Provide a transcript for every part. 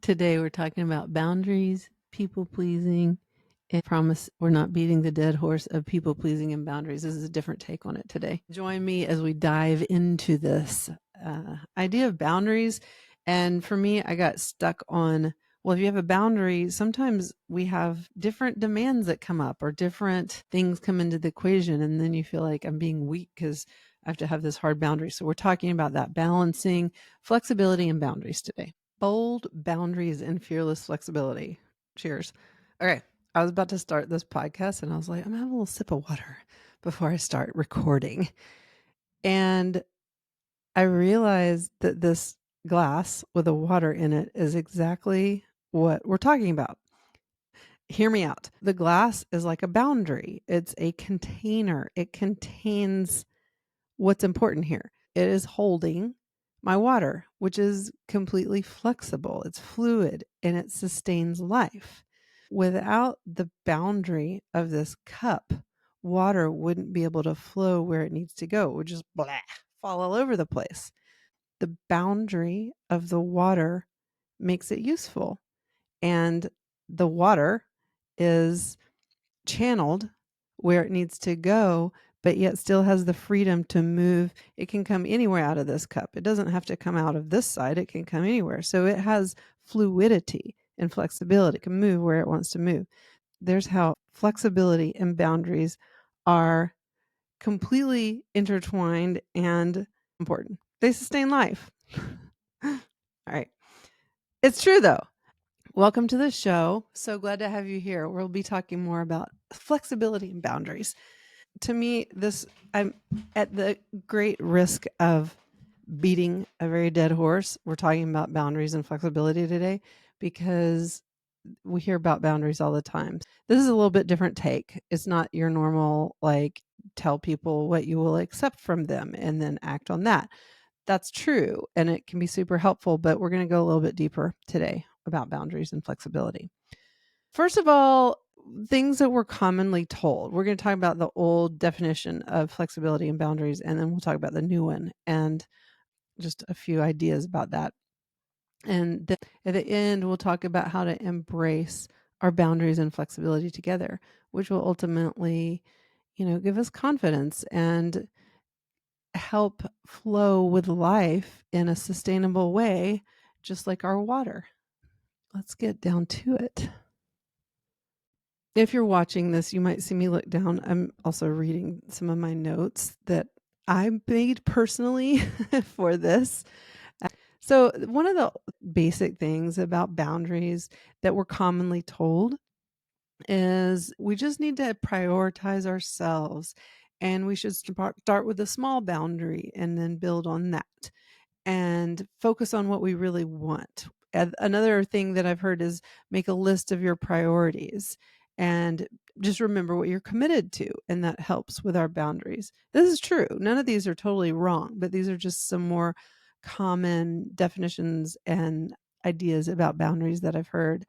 Today we're talking about boundaries, people pleasing, and promise we're not beating the dead horse of people pleasing and boundaries. This is a different take on it today. Join me as we dive into this idea of boundaries. And for me, I got stuck on, well, if you have a boundary, sometimes we have different demands that come up or different things come into the equation. And then you feel like I'm being weak because I have to have this hard boundary. So we're talking about that balancing flexibility and boundaries today. Bold boundaries and fearless flexibility. Cheers. Okay. I was about to start this podcast and I was like, I'm gonna have a little sip of water before I start recording. And I realized that this glass with the water in it is exactly what we're talking about. Hear me out. The glass is like a boundary. It's a container. It contains what's important here. It is holding my water, which is completely flexible. It's fluid and it sustains life. Without the boundary of this cup, water wouldn't be able to flow where it needs to go. It would just fall all over the place. The boundary of the water makes it useful. And the water is channeled where it needs to go, but yet still has the freedom to move. It can come anywhere out of this cup. It doesn't have to come out of this side. It can come anywhere. So it has fluidity and flexibility. It can move where it wants to move. There's how flexibility and boundaries are completely intertwined and important. They sustain life. All right. It's true though. Welcome to the show. So glad to have you here. We'll be talking more about flexibility and boundaries. To me, I'm at the great risk of beating a very dead horse. We're talking about boundaries and flexibility today because we hear about boundaries all the time. This is a little bit different take. It's not your normal, like, tell people what you will accept from them and then act on that. That's true. And it can be super helpful, but we're going to go a little bit deeper today about boundaries and flexibility. First of all, things that we're commonly told. We're going to talk about the old definition of flexibility and boundaries, and then we'll talk about the new one and just a few ideas about that. And then at the end, we'll talk about how to embrace our boundaries and flexibility together, which will ultimately, give us confidence and help flow with life in a sustainable way, just like our water. Let's get down to it. If you're watching this, you might see me look down. I'm also reading some of my notes that I made personally for this. So one of the basic things about boundaries that we're commonly told is we just need to prioritize ourselves, and we should start with a small boundary and then build on that and focus on what we really want. Another thing that I've heard is make a list of your priorities and just remember what you're committed to, and that helps with our boundaries. This is true. None of these are totally wrong, but these are just some more common definitions and ideas about boundaries that I've heard.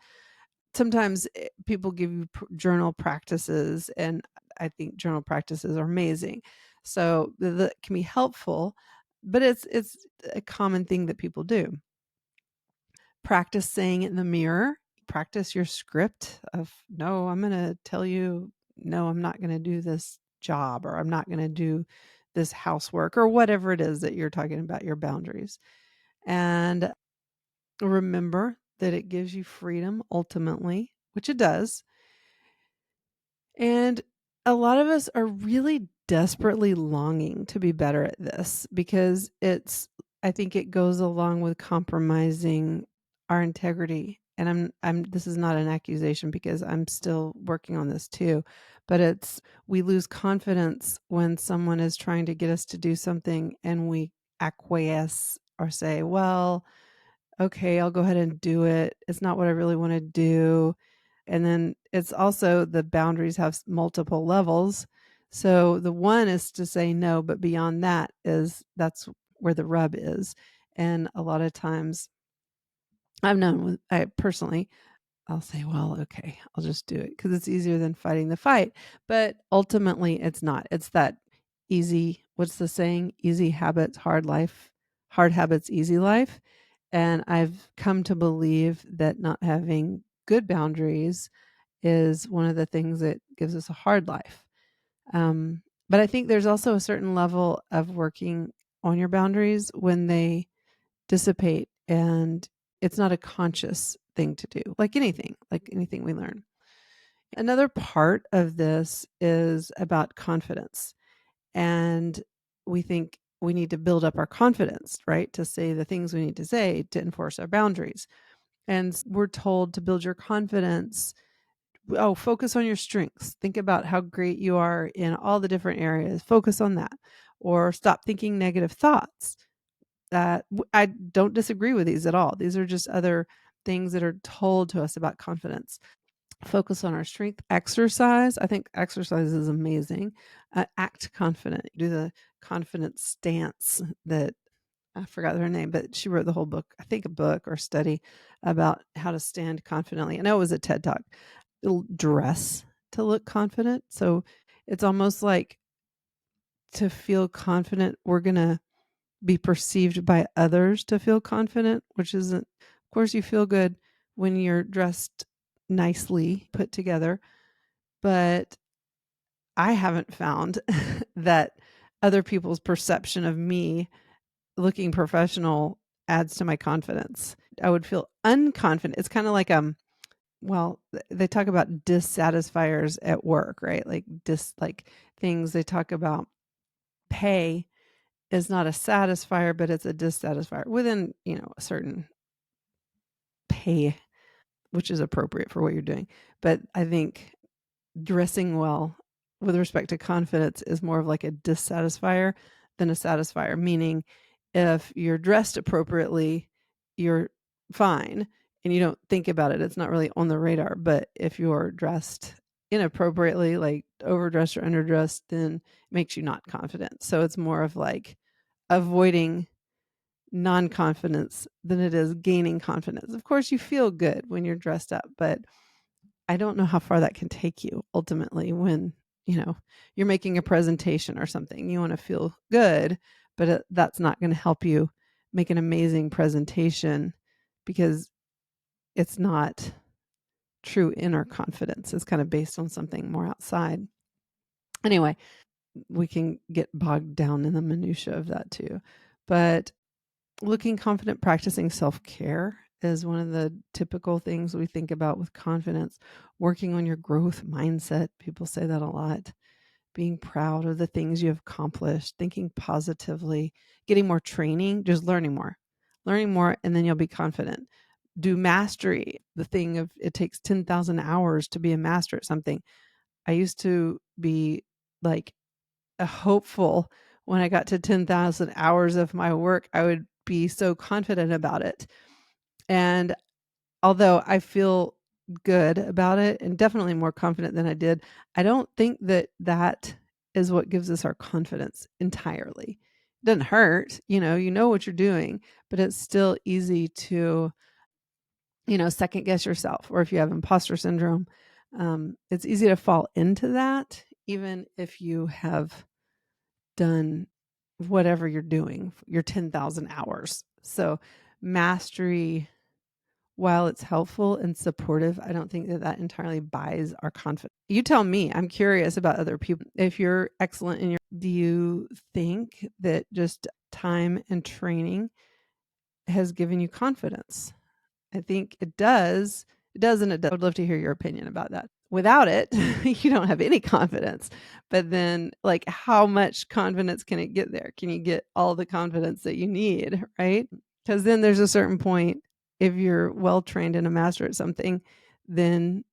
Sometimes people give you journal practices, and I think journal practices are amazing. So that can be helpful, but it's a common thing that people do. Practice saying it in the mirror. Practice your script of, no, I'm going to tell you, no, I'm not going to do this job, or I'm not going to do this housework, or whatever it is that you're talking about, your boundaries. And remember that it gives you freedom ultimately, which it does. And a lot of us are really desperately longing to be better at this because I think it goes along with compromising our integrity. And this is not an accusation because I'm still working on this too, but we lose confidence when someone is trying to get us to do something and we acquiesce or say, well, okay, I'll go ahead and do it. It's not what I really want to do. And then it's also, the boundaries have multiple levels. So the one is to say no, but beyond that that's where the rub is. And a lot of times I've known I'll say, well, okay, I'll just do it because it's easier than fighting the fight. But ultimately it's not. It's that easy, what's the saying? Easy habits, hard life, hard habits, easy life. And I've come to believe that not having good boundaries is one of the things that gives us a hard life. But I think there's also a certain level of working on your boundaries when they dissipate and it's not a conscious thing to do, like anything we learn. Another part of this is about confidence. And we think we need to build up our confidence, right? To say the things we need to say to enforce our boundaries. And we're told to build your confidence. Oh, focus on your strengths. Think about how great you are in all the different areas. Focus on that. Or stop thinking negative thoughts. I don't disagree with these at all. These are just other things that are told to us about confidence. Focus on our strength. Exercise. I think exercise is amazing. Act confident. Do the confident stance that I forgot her name, but she wrote the whole book, I think a book or study about how to stand confidently. I know it was a TED Talk. Dress to look confident. So it's almost like to feel confident, we're going to be perceived by others to feel confident, which isn't, of course, you feel good when you're dressed nicely put together. But I haven't found that other people's perception of me looking professional adds to my confidence. I would feel unconfident. It's kind of like well, they talk about dissatisfiers at work, right? Like things they talk about. Pay is not a satisfier, but it's a dissatisfier within, a certain pay, which is appropriate for what you're doing. But I think dressing well with respect to confidence is more of like a dissatisfier than a satisfier, meaning if you're dressed appropriately, you're fine and you don't think about it. It's not really on the radar. But if you're dressed inappropriately, like overdressed or underdressed, then it makes you not confident. So it's more of like avoiding non-confidence than it is gaining confidence. Of course, you feel good when you're dressed up, but I don't know how far that can take you ultimately when, you're making a presentation or something. You want to feel good, but that's not going to help you make an amazing presentation because it's not true inner confidence. It's kind of based on something more outside. Anyway, we can get bogged down in the minutia of that too. But looking confident, practicing self-care is one of the typical things we think about with confidence. Working on your growth mindset. People say that a lot. Being proud of the things you have accomplished, thinking positively, getting more training, just learning more, and then you'll be confident. Do mastery, the thing of it takes 10,000 hours to be a master at something. I used to be like a hopeful when I got to 10,000 hours of my work, I would be so confident about it. And although I feel good about it and definitely more confident than I did, I don't think that is what gives us our confidence entirely. It doesn't hurt, you know what you're doing, but it's still easy to, second guess yourself. Or if you have imposter syndrome, it's easy to fall into that, even if you have done whatever you're doing, your 10,000 hours. So mastery, while it's helpful and supportive, I don't think that entirely buys our confidence. You tell me. I'm curious about other people. If you're excellent do you think that just time and training has given you confidence? I think it does. It does and it does. I would love to hear your opinion about that. Without it, you don't have any confidence. But then, like, how much confidence can it get there? Can you get all the confidence that you need, right? Because then there's a certain point, if you're well trained and a master at something, then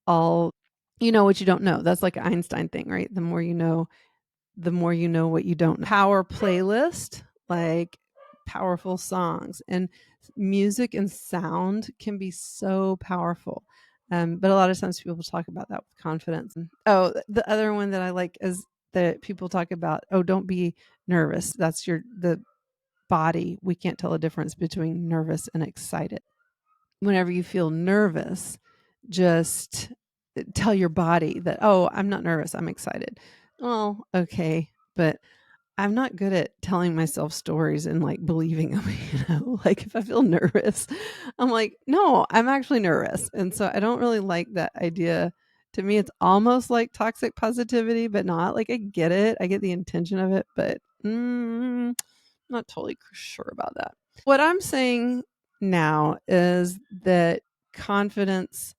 all, what you don't know. That's like an Einstein thing, right? The more you know what you don't know. Power playlist, like powerful songs and music and sound can be so powerful. But a lot of times people talk about that with confidence. Oh, the other one that I like is that people talk about, oh, don't be nervous. That's the body. We can't tell a difference between nervous and excited. Whenever you feel nervous, just tell your body that, oh, I'm not nervous, I'm excited. Oh, okay. But I'm not good at telling myself stories and like believing them, like if I feel nervous, I'm like, no, I'm actually nervous. And so I don't really like that idea. To me, it's almost like toxic positivity, but not like I get it. I get the intention of it, but not totally sure about that. What I'm saying now is that confidence,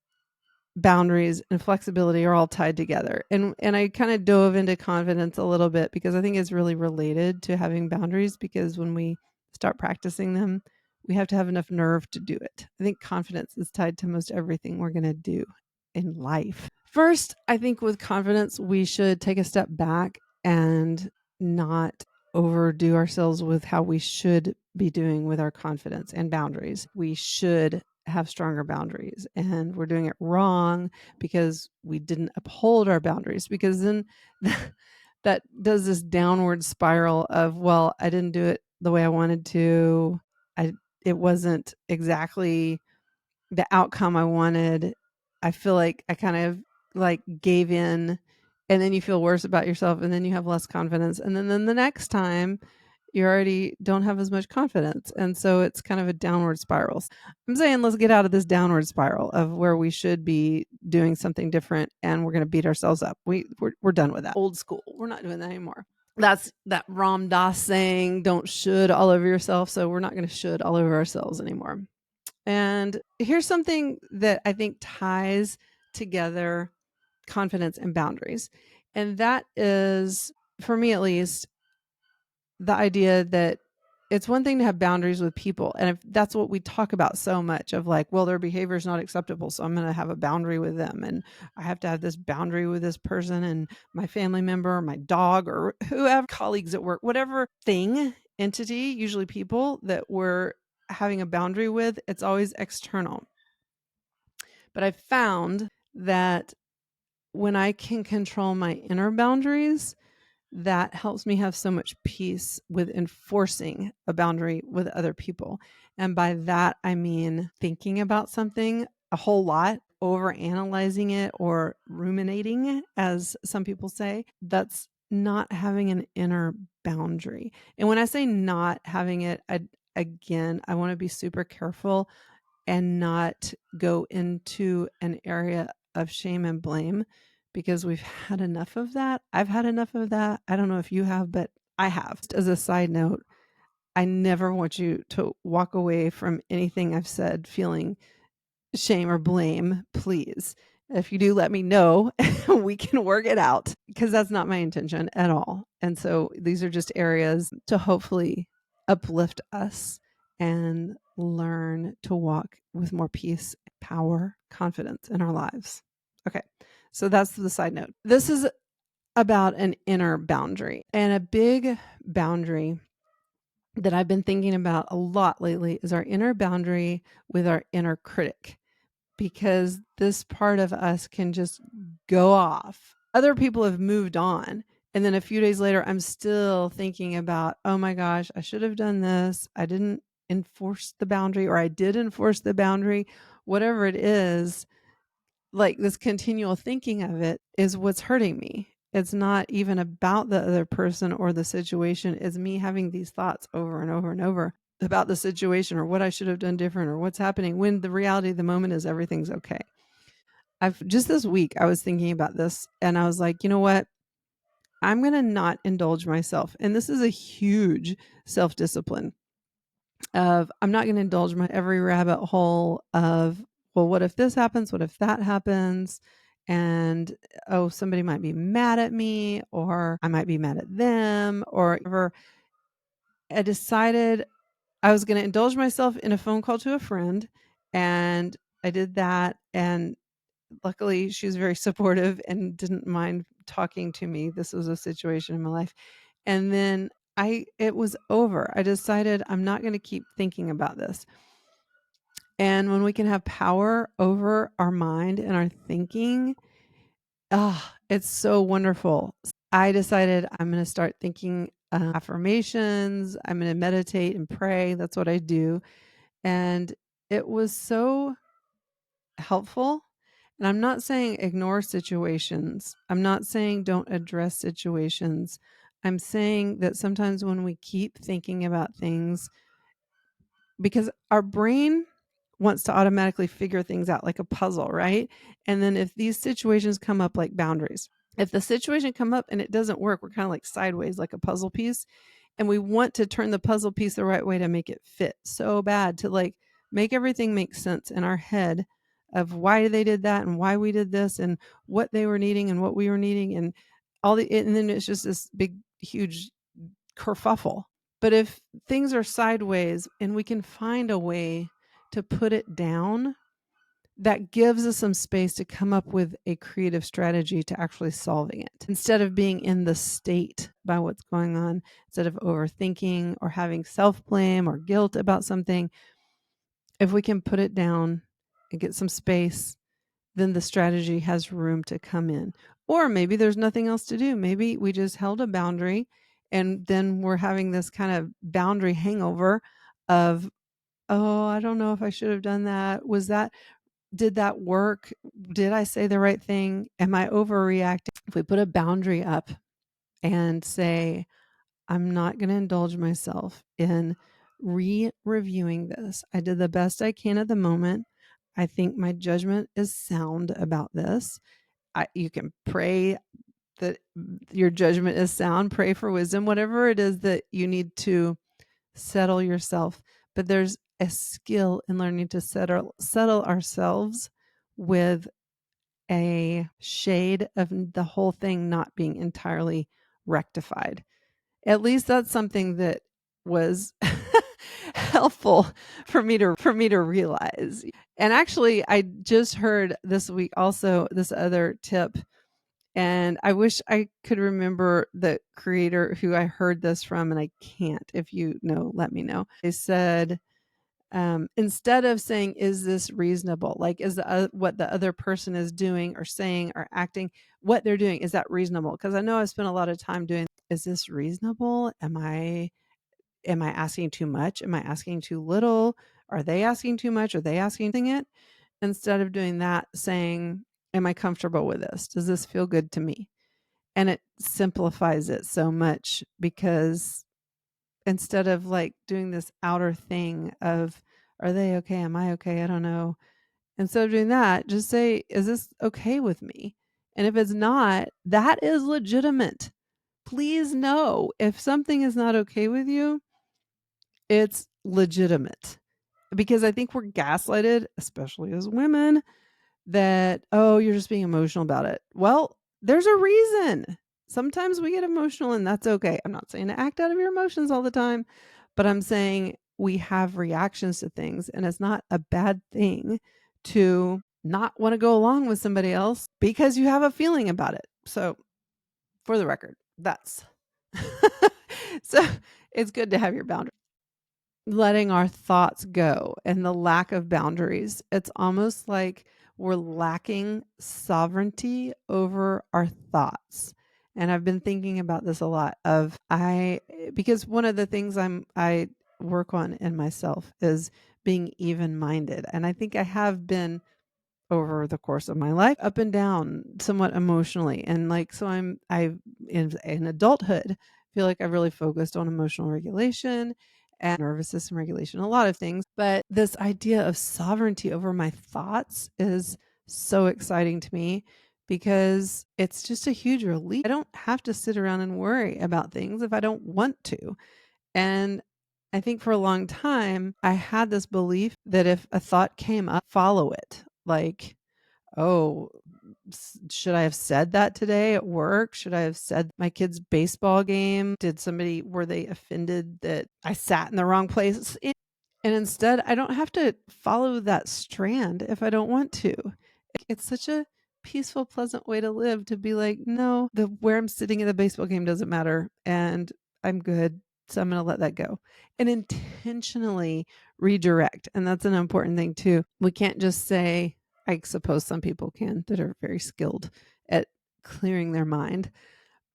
boundaries, and flexibility are all tied together. And I kind of dove into confidence a little bit because I think it's really related to having boundaries, because when we start practicing them, we have to have enough nerve to do it. I think confidence is tied to most everything we're going to do in life. First, I think with confidence, we should take a step back and not overdo ourselves with how we should be doing with our confidence and boundaries. We should have stronger boundaries, and we're doing it wrong because we didn't uphold our boundaries, because then that does this downward spiral of, well, I didn't do it the way I wanted to. It wasn't exactly the outcome I wanted. I feel like I kind of like gave in, and then you feel worse about yourself, and then you have less confidence. And then the next time you already don't have as much confidence. And so it's kind of a downward spiral. I'm saying let's get out of this downward spiral of where we should be doing something different and we're going to beat ourselves up. We're done with that. Old school. We're not doing that anymore. That's that Ram Dass saying, don't should all over yourself. So we're not going to should all over ourselves anymore. And here's something that I think ties together confidence and boundaries. And that is, for me at least, the idea that it's one thing to have boundaries with people. And if that's what we talk about so much of like, well, their behavior is not acceptable, so I'm going to have a boundary with them. And I have to have this boundary with this person and my family member, or my dog, or whoever, colleagues at work, whatever thing, entity, usually people that we're having a boundary with, it's always external. But I found that when I can control my inner boundaries, that helps me have so much peace with enforcing a boundary with other people. And by that, I mean thinking about something a whole lot, over analyzing it, or ruminating, as some people say. That's not having an inner boundary. And when I say not having it, I want to be super careful and not go into an area of shame and blame, because we've had enough of that. I've had enough of that. I don't know if you have, but I have. Just as a side note, I never want you to walk away from anything I've said feeling shame or blame. Please, if you do, let me know. We can work it out, because that's not my intention at all. And so these are just areas to hopefully uplift us and learn to walk with more peace, power, confidence in our lives. Okay, so that's the side note. This is about an inner boundary, and a big boundary that I've been thinking about a lot lately is our inner boundary with our inner critic, because this part of us can just go off. Other people have moved on. And then a few days later, I'm still thinking about, oh my gosh, I should have done this. I didn't enforce the boundary, or I did enforce the boundary. Whatever it is, like this continual thinking of it is what's hurting me. It's not even about the other person or the situation. It's me having these thoughts over and over and over about the situation, or what I should have done different, or what's happening, when the reality of the moment is everything's okay. I've just this week, I was thinking about this, and I was like, you know what? I'm going to not indulge myself. And this is a huge self-discipline of, I'm not going to indulge my every rabbit hole of, well, what if this happens? What if that happens? And, oh, somebody might be mad at me, or I might be mad at them, or whatever. I decided I was going to indulge myself in a phone call to a friend, and I did that. And luckily, she was very supportive and didn't mind talking to me. This was a situation in my life. And then it was over. I decided I'm not going to keep thinking about this. And when we can have power over our mind and our thinking, it's so wonderful. I decided I'm going to start thinking affirmations. I'm going to meditate and pray. That's what I do. And it was so helpful. And I'm not saying ignore situations. I'm not saying don't address situations. I'm saying that sometimes when we keep thinking about things, because our brain wants to automatically figure things out like a puzzle, right? And then if these situations come up like boundaries, if the situation come up and it doesn't work, we're kind of like sideways like a puzzle piece, and we want to turn the puzzle piece the right way to make it fit so bad, to like make everything make sense in our head of why they did that and why we did this and what they were needing and what we were needing and and then it's just this big huge kerfuffle. But if things are sideways and we can find a way to put it down, that gives us some space to come up with a creative strategy to actually solving it. Instead of being in the state by what's going on, instead of overthinking or having self-blame or guilt about something, if we can put it down and get some space, then the strategy has room to come in. Or maybe there's nothing else to do. Maybe we just held a boundary and then we're having this kind of boundary hangover of, oh, I don't know if I should have done that. Did that work? Did I say the right thing? Am I overreacting? If we put a boundary up and say, I'm not going to indulge myself in reviewing this. I did the best I can at the moment. I think my judgment is sound about this. You can pray that your judgment is sound, pray for wisdom, whatever it is that you need to settle yourself. But there's a skill in learning to settle ourselves with a shade of the whole thing not being entirely rectified. At least that's something that was helpful for me to realize. And actually, I just heard this week also this other tip, and I wish I could remember the creator who I heard this from, and I can't. If you know, let me know. They said, instead of saying, is this reasonable? Like, is what the other person is doing or saying or acting, what they're doing, is that reasonable? Because I know I've spent a lot of time doing, is this reasonable? Am I asking too much? Am I asking too little? Are they asking too much? Are they asking it? Instead of doing that, saying, am I comfortable with this? Does this feel good to me? And it simplifies it so much, because instead of like doing this outer thing of, are they okay? Am I okay? I don't know. Instead of doing that, just say, is this okay with me? And if it's not, that is legitimate. Please know, if something is not okay with you, it's legitimate. Because I think we're gaslighted, especially as women, that, oh, you're just being emotional about it. Well, there's a reason. Sometimes we get emotional and that's okay. I'm not saying to act out of your emotions all the time, but I'm saying we have reactions to things, and it's not a bad thing to not want to go along with somebody else because you have a feeling about it. So, for the record, that's so it's good to have your boundaries. Letting our thoughts go and the lack of boundaries. It's almost like we're lacking sovereignty over our thoughts. And I've been thinking about this a lot because one of the things I work on in myself is being even-minded. And I think I have been over the course of my life, up and down, somewhat emotionally. And like, so I in adulthood, feel like I've really focused on emotional regulation and nervous system regulation, a lot of things. But this idea of sovereignty over my thoughts is so exciting to me, because it's just a huge relief. I don't have to sit around and worry about things if I don't want to. And I think for a long time, I had this belief that if a thought came up, follow it. Like, oh, should I have said that today at work? Should I have said my kid's baseball game? Were they offended that I sat in the wrong place? And instead, I don't have to follow that strand if I don't want to. It's such a peaceful, pleasant way to live, to be like, no, where I'm sitting in the baseball game doesn't matter, and I'm good. So I'm going to let that go and intentionally redirect. And that's an important thing too. We can't just say, I suppose some people can, that are very skilled at clearing their mind.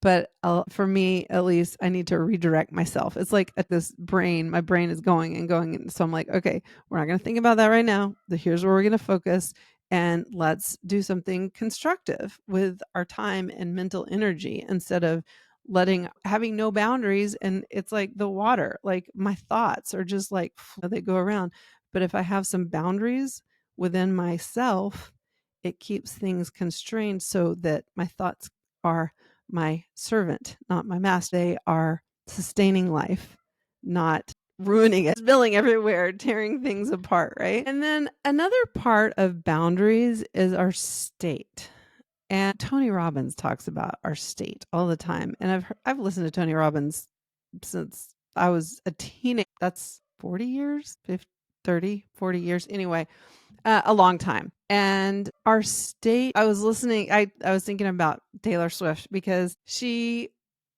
But for me, at least, I need to redirect myself. It's like at my brain is going and going. And so I'm like, okay, we're not going to think about that right now. Here's where we're going to focus, and let's do something constructive with our time and mental energy, instead of having no boundaries, and it's like the water, like my thoughts are just like they go around. But if I have some boundaries within myself, it keeps things constrained so that my thoughts are my servant, not my master. They are sustaining life, not ruining it, spilling everywhere, tearing things apart, right? And then another part of boundaries is our state. And Tony Robbins talks about our state all the time. And I've listened to Tony Robbins since I was a teenager. That's 40 years, 50, 30, 40 years. Anyway, a long time. And our state, I was listening, I was thinking about Taylor Swift because she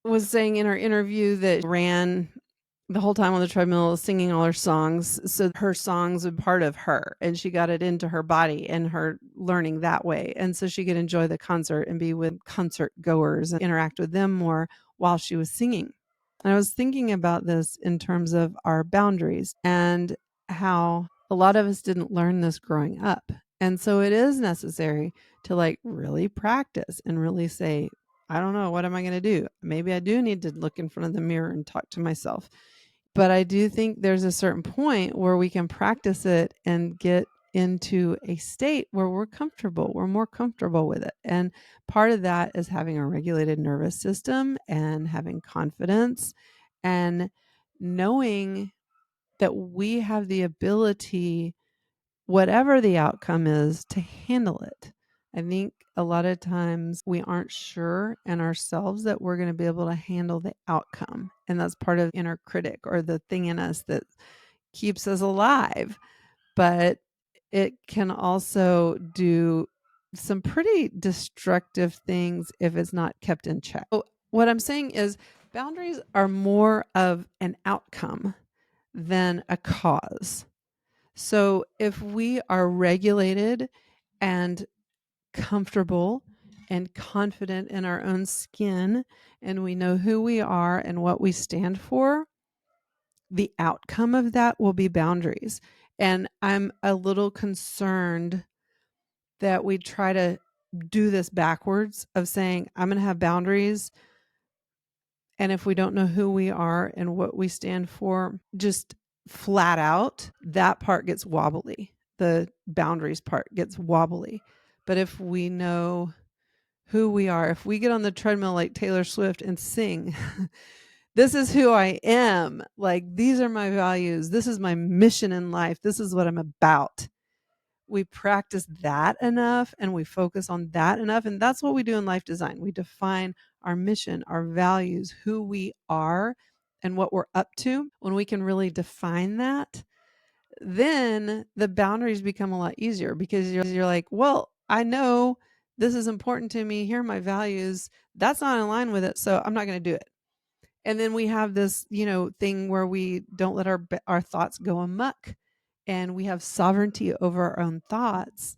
was saying in her interview that ran the whole time on the treadmill singing all her songs. So her songs were part of her, and she got it into her body and her learning that way. And so she could enjoy the concert and be with concert goers and interact with them more while she was singing. And I was thinking about this in terms of our boundaries and how a lot of us didn't learn this growing up. And so it is necessary to like really practice and really say, I don't know, what am I going to do? Maybe I do need to look in front of the mirror and talk to myself. But I do think there's a certain point where we can practice it and get into a state where we're comfortable. We're more comfortable with it. And part of that is having a regulated nervous system and having confidence and knowing that we have the ability, whatever the outcome is, to handle it. I think a lot of times we aren't sure in ourselves that we're going to be able to handle the outcome. And that's part of inner critic, or the thing in us that keeps us alive. But it can also do some pretty destructive things if it's not kept in check. So what I'm saying is boundaries are more of an outcome than a cause. So if we are regulated and comfortable and confident in our own skin, and we know who we are and what we stand for, the outcome of that will be boundaries. And I'm a little concerned that we try to do this backwards of saying, I'm going to have boundaries. And if we don't know who we are and what we stand for, just flat out, that part gets wobbly. The boundaries part gets wobbly. But if we know who we are, if we get on the treadmill like Taylor Swift and sing, this is who I am, like these are my values, this is my mission in life, this is what I'm about. We practice that enough and we focus on that enough. And that's what we do in life design. We define our mission, our values, who we are, and what we're up to. When we can really define that, then the boundaries become a lot easier, because you're like, well, I know this is important to me. Here are my values. That's not in line with it, so I'm not going to do it. And then we have this, thing where we don't let our thoughts go amok, and we have sovereignty over our own thoughts.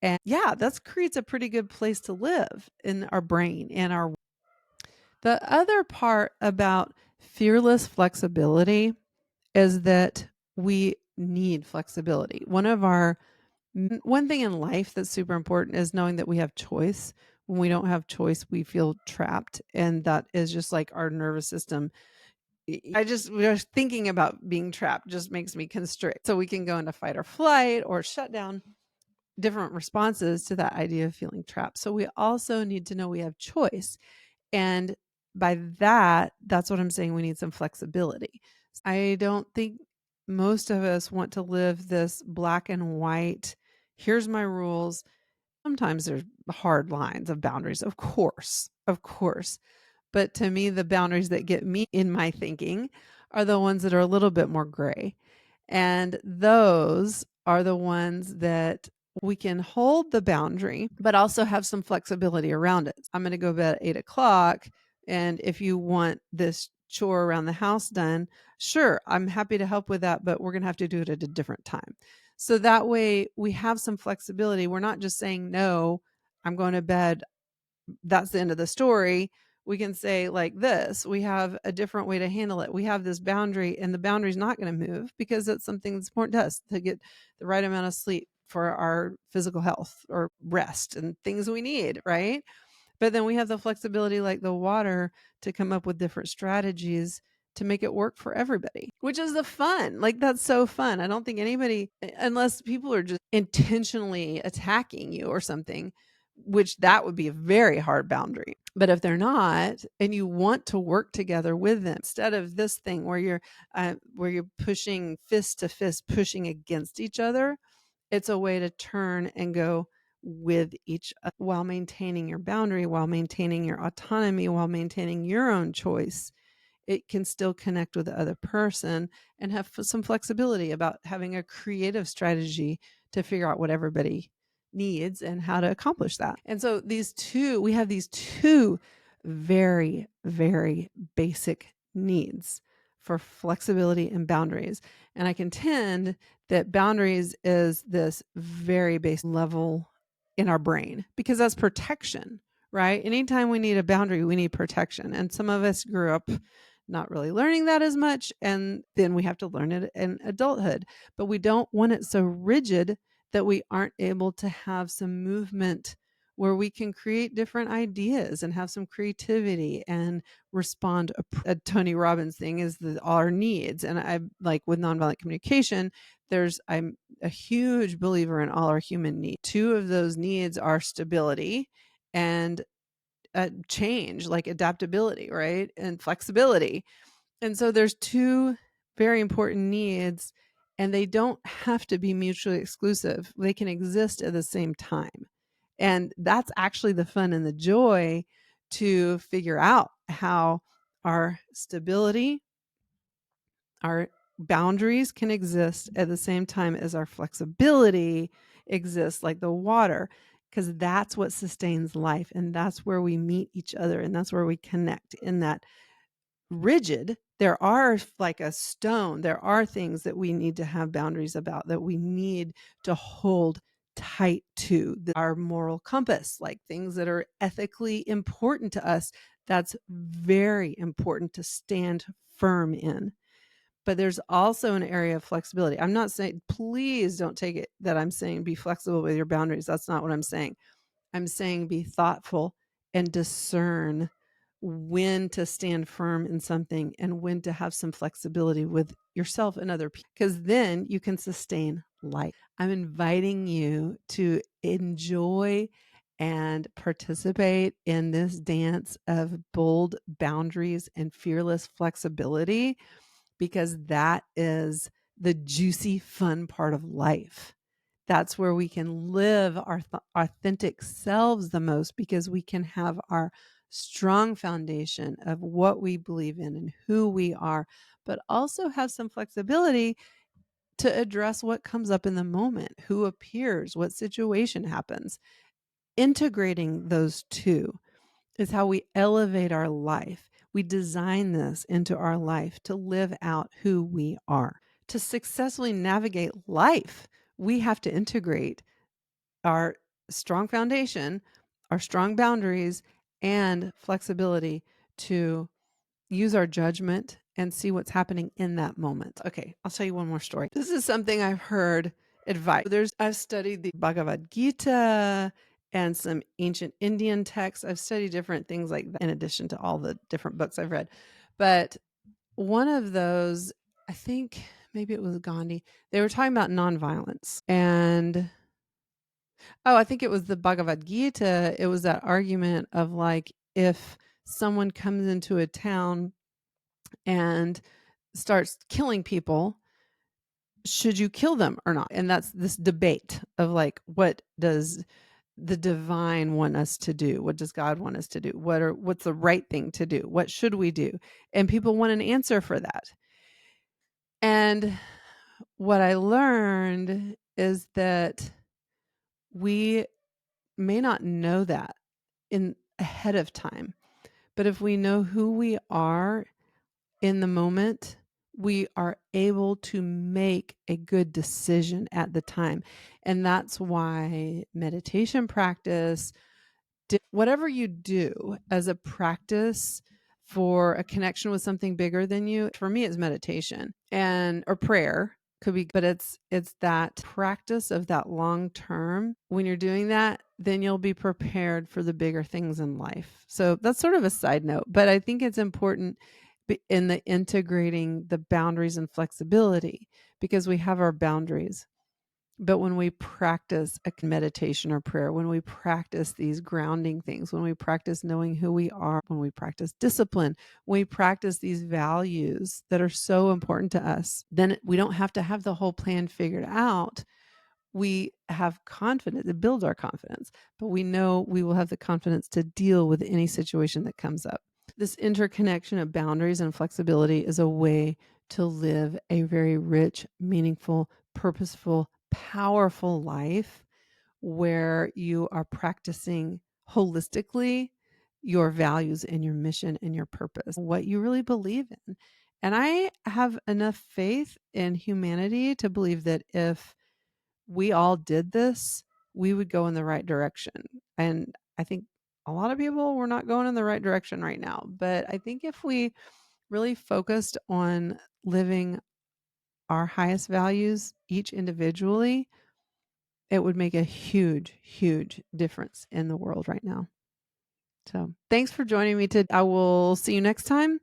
And yeah, that creates a pretty good place to live in our brain and our. The other part about fearless flexibility is that we need flexibility. One thing in life that's super important is knowing that we have choice. When we don't have choice, we feel trapped, and that is just like our nervous system. We are thinking about being trapped just makes me constrict. So we can go into fight or flight or shut down, different responses to that idea of feeling trapped. So we also need to know we have choice. And by that, that's what I'm saying. We need some flexibility. I don't think most of us want to live this black and white, here's my rules. Sometimes there's hard lines of boundaries, of course. But to me, the boundaries that get me in my thinking are the ones that are a little bit more gray. And those are the ones that we can hold the boundary, but also have some flexibility around it. I'm going to go to bed at 8:00. And if you want this chore around the house done, sure, I'm happy to help with that, but we're going to have to do it at a different time. So that way we have some flexibility. We're not just saying, no, I'm going to bed. That's the end of the story. We can say like this, we have a different way to handle it. We have this boundary, and the boundary is not going to move because it's something that's important to us to get the right amount of sleep for our physical health or rest and things we need, right? But then we have the flexibility, like the water, to come up with different strategies to make it work for everybody, which is the fun. Like, that's so fun. I don't think anybody, unless people are just intentionally attacking you or something, which that would be a very hard boundary. But if they're not, and you want to work together with them, instead of this thing where you're pushing fist to fist, pushing against each other, it's a way to turn and go with each other while maintaining your boundary, while maintaining your autonomy, while maintaining your own choice. It can still connect with the other person and have some flexibility about having a creative strategy to figure out what everybody needs and how to accomplish that. And so we have these two very, very basic needs for flexibility and boundaries. And I contend that boundaries is this very base level in our brain, because that's protection, right? Anytime we need a boundary, we need protection. And some of us grew up not really learning that as much, and then we have to learn it in adulthood. But we don't want it so rigid that we aren't able to have some movement where we can create different ideas and have some creativity and respond. A Tony Robbins thing is our needs. And I, like with nonviolent communication, I'm a huge believer in all our human needs. Two of those needs are stability and change, like adaptability, right? And flexibility. And so there's two very important needs, and they don't have to be mutually exclusive. They can exist at the same time. And that's actually the fun and the joy, to figure out how our stability, our boundaries can exist at the same time as our flexibility exists, like the water, because that's what sustains life. And that's where we meet each other, and that's where we connect. In that rigid, there are, like a stone, there are things that we need to have boundaries about, that we need to hold tight to, our moral compass, like things that are ethically important to us. That's very important to stand firm in. But there's also an area of flexibility. I'm not saying, please don't take it that I'm saying be flexible with your boundaries. That's not what I'm saying. I'm saying be thoughtful and discern when to stand firm in something and when to have some flexibility with yourself and other people, because then you can sustain life. I'm inviting you to enjoy and participate in this dance of bold boundaries and fearless flexibility, because that is the juicy, fun part of life. That's where we can live our authentic selves the most, because we can have our strong foundation of what we believe in and who we are, but also have some flexibility to address what comes up in the moment, who appears, what situation happens. Integrating those two is how we elevate our life. We design this into our life to live out who we are. To successfully navigate life, we have to integrate our strong foundation, our strong boundaries, and flexibility to use our judgment and see what's happening in that moment. Okay, I'll tell you one more story. This is something I've heard advice. I've studied the Bhagavad Gita and some ancient Indian texts. I've studied different things like that in addition to all the different books I've read. But one of those, I think maybe it was Gandhi, they were talking about nonviolence. And I think it was the Bhagavad Gita. It was that argument of, like, if someone comes into a town and starts killing people, should you kill them or not? And that's this debate of, like, what does the divine want us to do? What does God want us to do? What's the right thing to do? What should we do? And people want an answer for that. And what I learned is that we may not know that in ahead of time, but if we know who we are in the moment, we are able to make a good decision at the time. And that's why meditation practice, whatever you do as a practice for a connection with something bigger than you, for me, it's meditation or prayer. could be, but it's that practice of that long term. When you're doing that, then you'll be prepared for the bigger things in life. So that's sort of a side note, but I think it's important in the integrating the boundaries and flexibility, because we have our boundaries. But when we practice a meditation or prayer, when we practice these grounding things, when we practice knowing who we are, when we practice discipline, when we practice these values that are so important to us, then we don't have to have the whole plan figured out. We have confidence, it builds our confidence, but we know we will have the confidence to deal with any situation that comes up. This interconnection of boundaries and flexibility is a way to live a very rich, meaningful, purposeful, powerful life where you are practicing holistically your values and your mission and your purpose, what you really believe in. And I have enough faith in humanity to believe that if we all did this, we would go in the right direction. And I think a lot of people, we're not going in the right direction right now. But I think if we really focused on living our highest values each individually, it would make a huge, huge difference in the world right now. So thanks for joining me today. I will see you next time.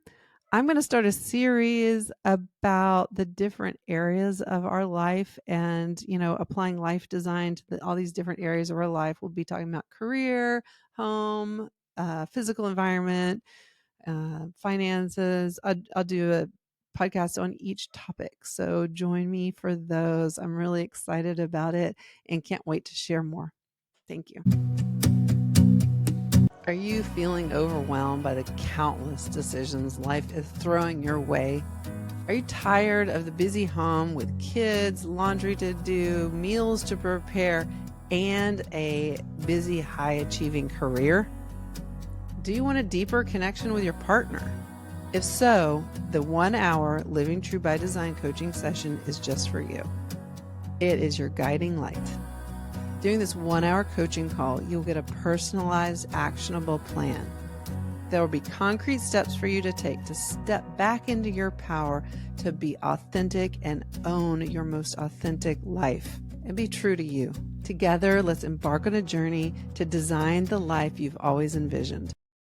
I'm going to start a series about the different areas of our life and, applying life design to all these different areas of our life. We'll be talking about career, home, physical environment, finances. I'll do a podcast on each topic. So join me for those. I'm really excited about it and can't wait to share more. Thank you. Are you feeling overwhelmed by the countless decisions life is throwing your way? Are you tired of the busy home with kids, laundry to do, meals to prepare, and a busy, high-achieving career? Do you want a deeper connection with your partner? If so, the 1-hour Living True by Design coaching session is just for you. It is your guiding light. During this 1-hour coaching call, you'll get a personalized, actionable plan. There will be concrete steps for you to take to step back into your power to be authentic and own your most authentic life and be true to you. Together, let's embark on a journey to design the life you've always envisioned.